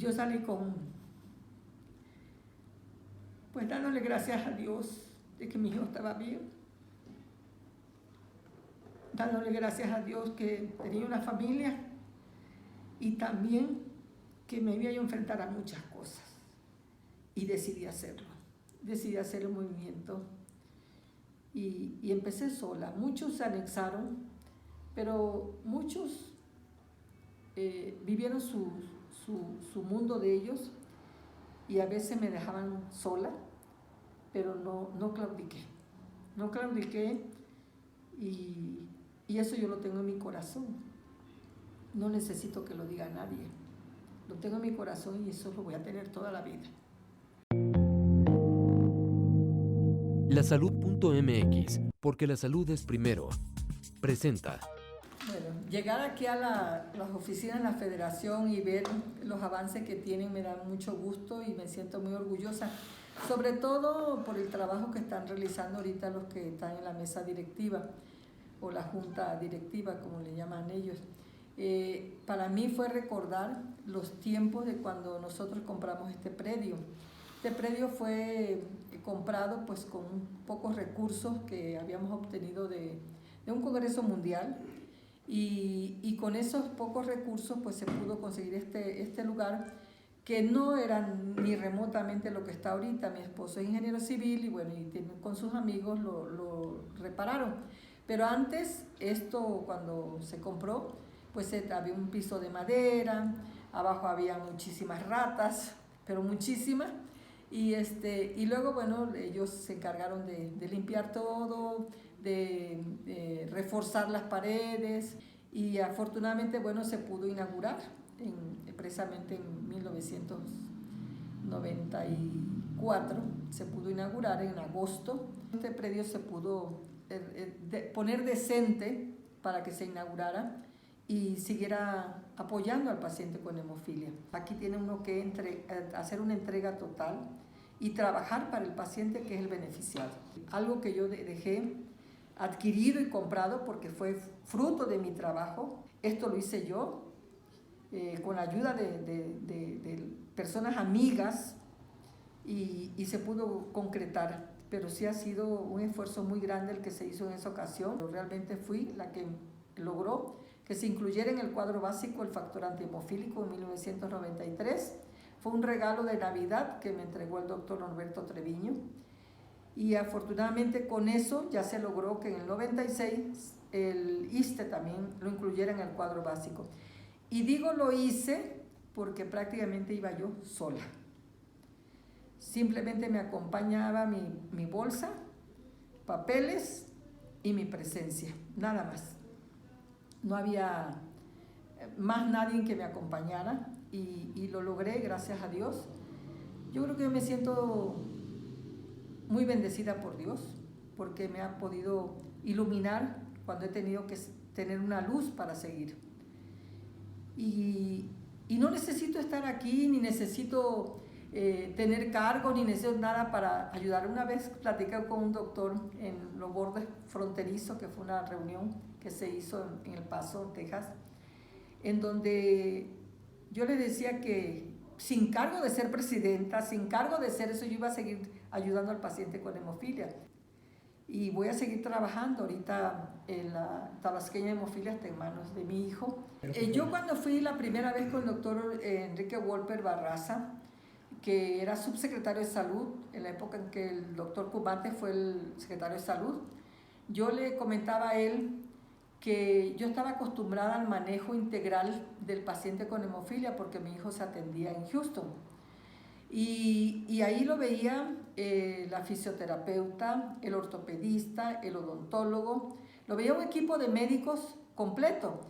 yo salí pues dándole gracias a Dios de que mi hijo estaba bien, dándole gracias a Dios que tenía una familia y también que me iba yo a enfrentar a muchas cosas. Y decidí hacerlo. Decidí hacer el movimiento y empecé sola. Muchos se anexaron, pero muchos vivieron su mundo de ellos y a veces me dejaban sola, pero no claudiqué. No claudiqué y eso yo lo tengo en mi corazón. No necesito que lo diga nadie. Lo tengo en mi corazón y eso lo voy a tener toda la vida. Lasalud.mx, porque la salud es primero. Presenta. Bueno, llegar aquí a las oficinas de la Federación y ver los avances que tienen me da mucho gusto y me siento muy orgullosa, sobre todo por el trabajo que están realizando ahorita los que están en la mesa directiva o la junta directiva, como le llaman ellos. Para mí fue recordar los tiempos de cuando nosotros compramos este predio. Este predio fue comprado pues con pocos recursos que habíamos obtenido de un congreso mundial y con esos pocos recursos pues se pudo conseguir este lugar que no era ni remotamente lo que está ahorita. Mi esposo es ingeniero civil y bueno, con sus amigos lo repararon. Pero antes, esto cuando se compró, pues había un piso de madera, abajo había muchísimas ratas, pero muchísimas. Y luego, bueno, ellos se encargaron de limpiar todo, de reforzar las paredes y afortunadamente, bueno, se pudo inaugurar precisamente en 1994, se pudo inaugurar en agosto. Este predio se pudo poner decente para que se inaugurara y siguiera apoyando al paciente con hemofilia. Aquí tiene uno que hacer una entrega total y trabajar para el paciente que es el beneficiado. Algo que yo dejé adquirido y comprado porque fue fruto de mi trabajo. Esto lo hice yo con la ayuda de personas amigas y se pudo concretar. Pero sí ha sido un esfuerzo muy grande el que se hizo en esa ocasión. Realmente fui la que logró que se incluyera en el cuadro básico el factor antihemofílico en 1993. Fue un regalo de Navidad que me entregó el doctor Norberto Treviño y afortunadamente con eso ya se logró que en el 96 el ISSSTE también lo incluyera en el cuadro básico. Y digo lo hice porque prácticamente iba yo sola. Simplemente me acompañaba mi bolsa, papeles y mi presencia, nada más. No había más nadie que me acompañara y lo logré, gracias a Dios. Yo creo que me siento muy bendecida por Dios porque me ha podido iluminar cuando he tenido que tener una luz para seguir. Y no necesito estar aquí, ni necesito tener cargo, ni necesito nada para ayudar. Una vez platicé con un doctor en los bordes fronterizos, que fue una reunión que se hizo en El Paso, Texas, en donde yo le decía que sin cargo de ser presidenta, sin cargo de ser eso, yo iba a seguir ayudando al paciente con hemofilia. Y voy a seguir trabajando. Ahorita la tabasqueña hemofilia está en manos de mi hijo. Yo cuando fui la primera vez con el doctor Enrique Wolper Barraza, que era subsecretario de salud, en la época en que el doctor Cumate fue el secretario de salud, yo le comentaba a él que yo estaba acostumbrada al manejo integral del paciente con hemofilia porque mi hijo se atendía en Houston. Y ahí lo veía la fisioterapeuta, el ortopedista, el odontólogo, lo veía un equipo de médicos completo.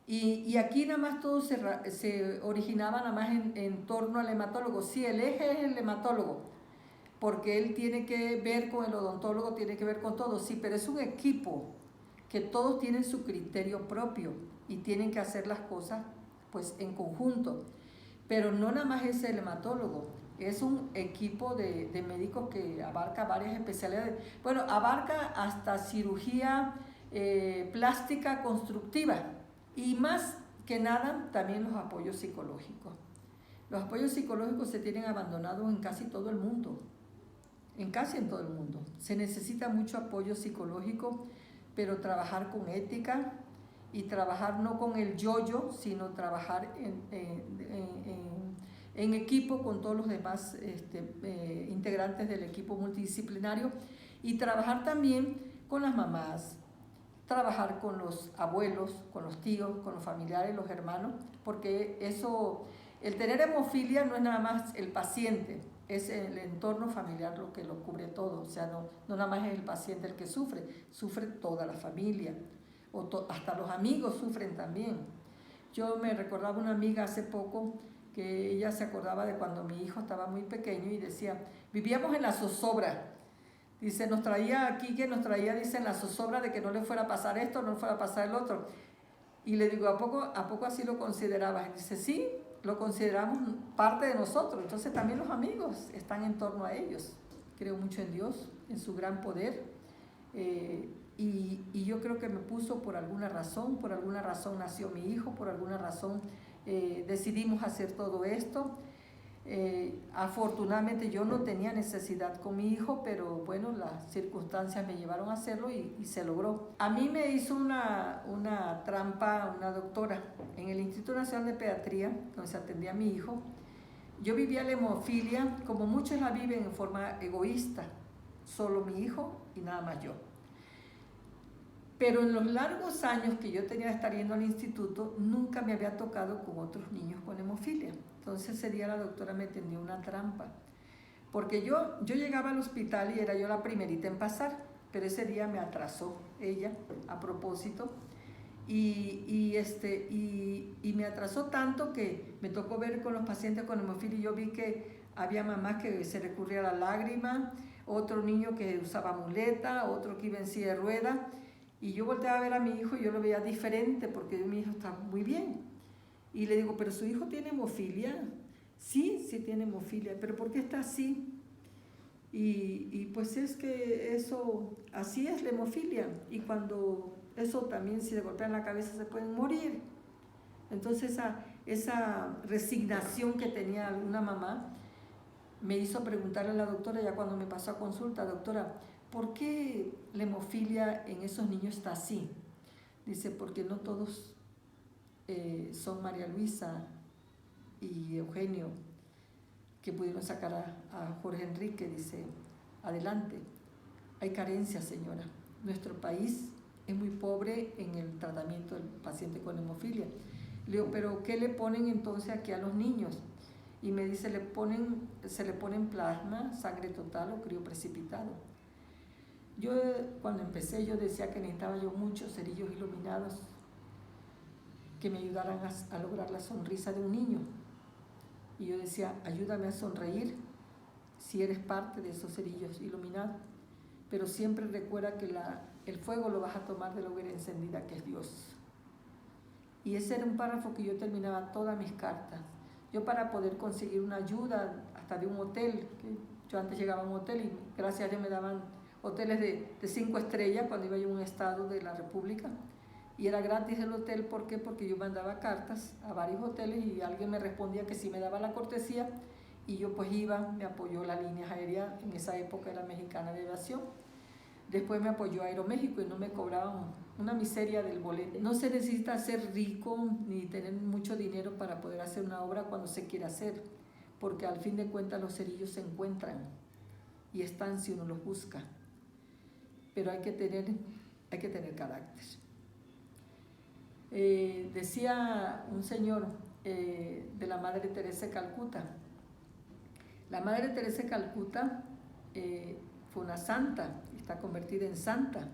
Y aquí nada más todo se originaba nada más en torno al hematólogo. Sí, el eje es el hematólogo, porque él tiene que ver con el odontólogo, tiene que ver con todo, sí, pero es un equipo que todos tienen su criterio propio y tienen que hacer las cosas pues en conjunto. Pero no nada más es el hematólogo, es un equipo de médicos que abarca varias especialidades. Bueno, abarca hasta cirugía plástica constructiva y más que nada también los apoyos psicológicos. Los apoyos psicológicos se tienen abandonados en casi todo el mundo, en todo el mundo. Se necesita mucho apoyo psicológico, pero trabajar con ética y trabajar no con el yo-yo, sino trabajar en equipo con todos los demás integrantes del equipo multidisciplinario y trabajar también con las mamás, trabajar con los abuelos, con los tíos, con los familiares, los hermanos, porque eso, el tener hemofilia no es nada más el paciente, es el entorno familiar lo que lo cubre todo, o sea, no nada más es el paciente el que sufre toda la familia, hasta los amigos sufren también. Yo me recordaba una amiga hace poco que ella se acordaba de cuando mi hijo estaba muy pequeño y decía, vivíamos en la zozobra. Dice, nos traía, dice, en la zozobra de que no le fuera a pasar esto, no le fuera a pasar el otro. Y le digo, ¿a poco así lo considerabas? Y dice, sí, lo consideramos parte de nosotros. Entonces también los amigos están en torno a ellos. Creo mucho en Dios, en su gran poder. Y yo creo que me puso por alguna razón nació mi hijo, por alguna razón decidimos hacer todo esto. Afortunadamente yo no tenía necesidad con mi hijo, pero bueno, las circunstancias me llevaron a hacerlo y se logró. A mí me hizo una trampa una doctora en el Instituto Nacional de Pediatría, donde se atendía a mi hijo. Yo vivía la hemofilia como muchos la viven en forma egoísta, solo mi hijo y nada más yo. Pero en los largos años que yo tenía de estar yendo al instituto, nunca me había tocado con otros niños con hemofilia. Entonces ese día la doctora me tendió una trampa. Porque yo llegaba al hospital y era yo la primerita en pasar, pero ese día me atrasó ella a propósito. Y me atrasó tanto que me tocó ver con los pacientes con hemofilia y yo vi que había mamás que se recurría a la lágrima, otro niño que usaba muleta, otro que iba en silla de ruedas. Y yo volteaba a ver a mi hijo y yo lo veía diferente porque mi hijo está muy bien. Y le digo, ¿pero su hijo tiene hemofilia? Sí, sí tiene hemofilia, ¿pero por qué está así? Y pues es que eso, así es la hemofilia. Y cuando eso también, si le golpean la cabeza, se pueden morir. Entonces esa resignación que tenía alguna mamá me hizo preguntarle a la doctora, ya cuando me pasó a consulta, doctora, ¿por qué la hemofilia en esos niños está así? Dice, porque no todos son María Luisa y Eugenio, que pudieron sacar a Jorge Enrique. Dice, adelante, hay carencias, señora. Nuestro país es muy pobre en el tratamiento del paciente con hemofilia. Le digo, ¿pero qué le ponen entonces aquí a los niños? Y me dice, se le ponen plasma, sangre total o crioprecipitado. Yo cuando empecé yo decía que necesitaba yo muchos cerillos iluminados que me ayudaran a lograr la sonrisa de un niño. Y yo decía, ayúdame a sonreír si eres parte de esos cerillos iluminados. Pero siempre recuerda que el fuego lo vas a tomar de la hoguera encendida que es Dios. Y ese era un párrafo que yo terminaba todas mis cartas. Yo para poder conseguir una ayuda hasta de un hotel, que yo antes llegaba a un hotel y gracias a Dios me daban hoteles de 5 estrellas cuando iba yo a un estado de la República. Y era gratis el hotel, ¿por qué? Porque yo mandaba cartas a varios hoteles y alguien me respondía que sí me daba la cortesía y yo pues iba, me apoyó la línea aérea, en esa época era Mexicana de Aviación. Después me apoyó Aeroméxico y no me cobraban una miseria del boleto. No se necesita ser rico ni tener mucho dinero para poder hacer una obra cuando se quiere hacer, porque al fin de cuentas los cerillos se encuentran y están si uno los busca. Pero hay que tener carácter. Decía un señor de la Madre Teresa de Calcuta. La Madre Teresa de Calcuta fue una santa, está convertida en santa,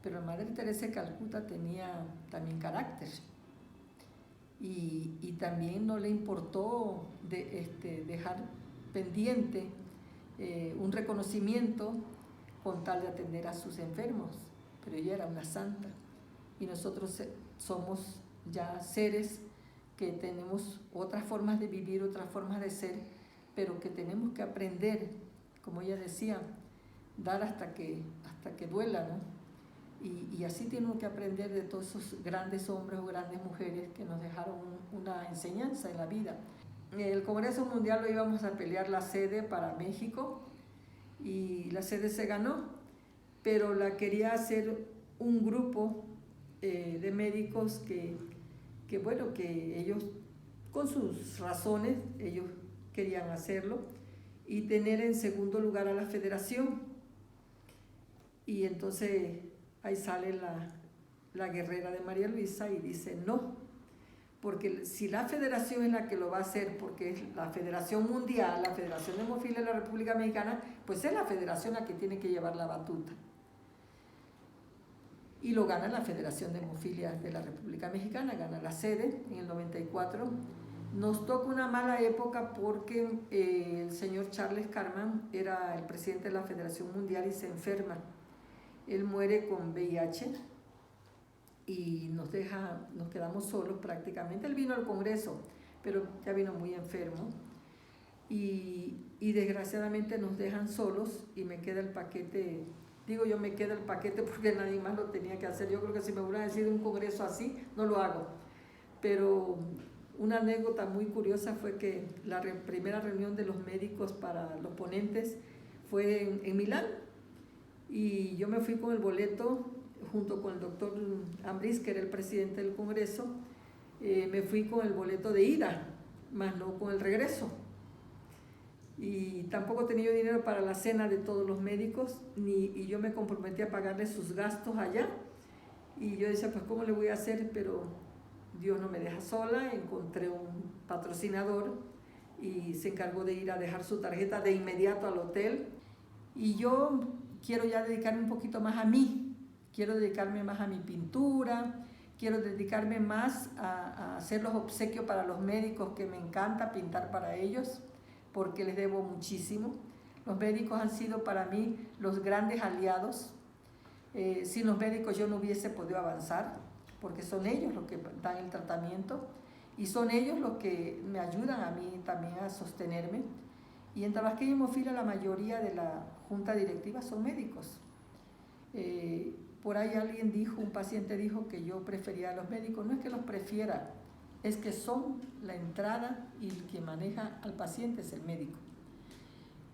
pero la Madre Teresa de Calcuta tenía también carácter y también no le importó dejar pendiente un reconocimiento con tal de atender a sus enfermos, pero ella era una santa y nosotros somos ya seres que tenemos otras formas de vivir, otras formas de ser, pero que tenemos que aprender, como ella decía, dar hasta que duela, ¿no? Y así tenemos que aprender de todos esos grandes hombres o grandes mujeres que nos dejaron una enseñanza en la vida. el Congreso Mundial lo íbamos a pelear la sede para México y la sede se ganó, pero la quería hacer un grupo de médicos que bueno, que ellos con sus razones, ellos querían hacerlo y tener en segundo lugar a la federación. Y entonces ahí sale la guerrera de María Luisa y dice no, porque si la federación es la que lo va a hacer, porque es la Federación Mundial, la Federación de Hemofilia de la República Mexicana, pues es la federación la que tiene que llevar la batuta. Y lo gana la Federación de Hemofilia de la República Mexicana, gana la sede en el 94. Nos toca una mala época porque el señor Charles Carman era el presidente de la Federación Mundial y se enferma. Él muere con VIH y nos quedamos solos prácticamente. Él vino al Congreso, pero ya vino muy enfermo y desgraciadamente nos dejan solos y me queda el paquete. Digo yo, me queda el paquete porque nadie más lo tenía que hacer. Yo creo que si me hubieran decidido un congreso así, no lo hago. Pero una anécdota muy curiosa fue que la primera reunión de los médicos para los ponentes fue en Milán. Y yo me fui con el boleto, junto con el doctor Ambris, que era el presidente del congreso, me fui con el boleto de ida, más no con el regreso. Y tampoco tenía dinero para la cena de todos los médicos, y yo me comprometí a pagarles sus gastos allá. Y yo decía, pues ¿cómo le voy a hacer? Pero Dios no me deja sola, encontré un patrocinador y se encargó de ir a dejar su tarjeta de inmediato al hotel. Y yo quiero ya dedicarme un poquito más a mí, quiero dedicarme más a mi pintura, quiero dedicarme más a hacer los obsequios para los médicos, que me encanta pintar para ellos, porque les debo muchísimo. Los médicos han sido para mí los grandes aliados. Sin los médicos yo no hubiese podido avanzar, porque son ellos los que dan el tratamiento y son ellos los que me ayudan a mí también a sostenerme. Y en Tabasqueña Hemofilia la mayoría de la junta directiva son médicos. Por ahí alguien dijo, un paciente dijo que yo prefería a los médicos. No es que los prefiera, es que son la entrada y el que maneja al paciente es el médico.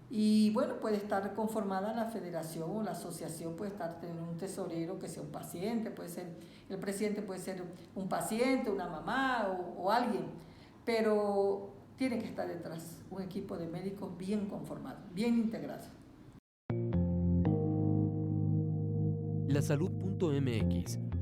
Y bueno, puede estar conformada la federación o la asociación, puede estar teniendo un tesorero que sea un paciente, puede ser el presidente, puede ser un paciente, una mamá o alguien, pero tiene que estar detrás un equipo de médicos bien conformado, bien integrado. Lasalud.mx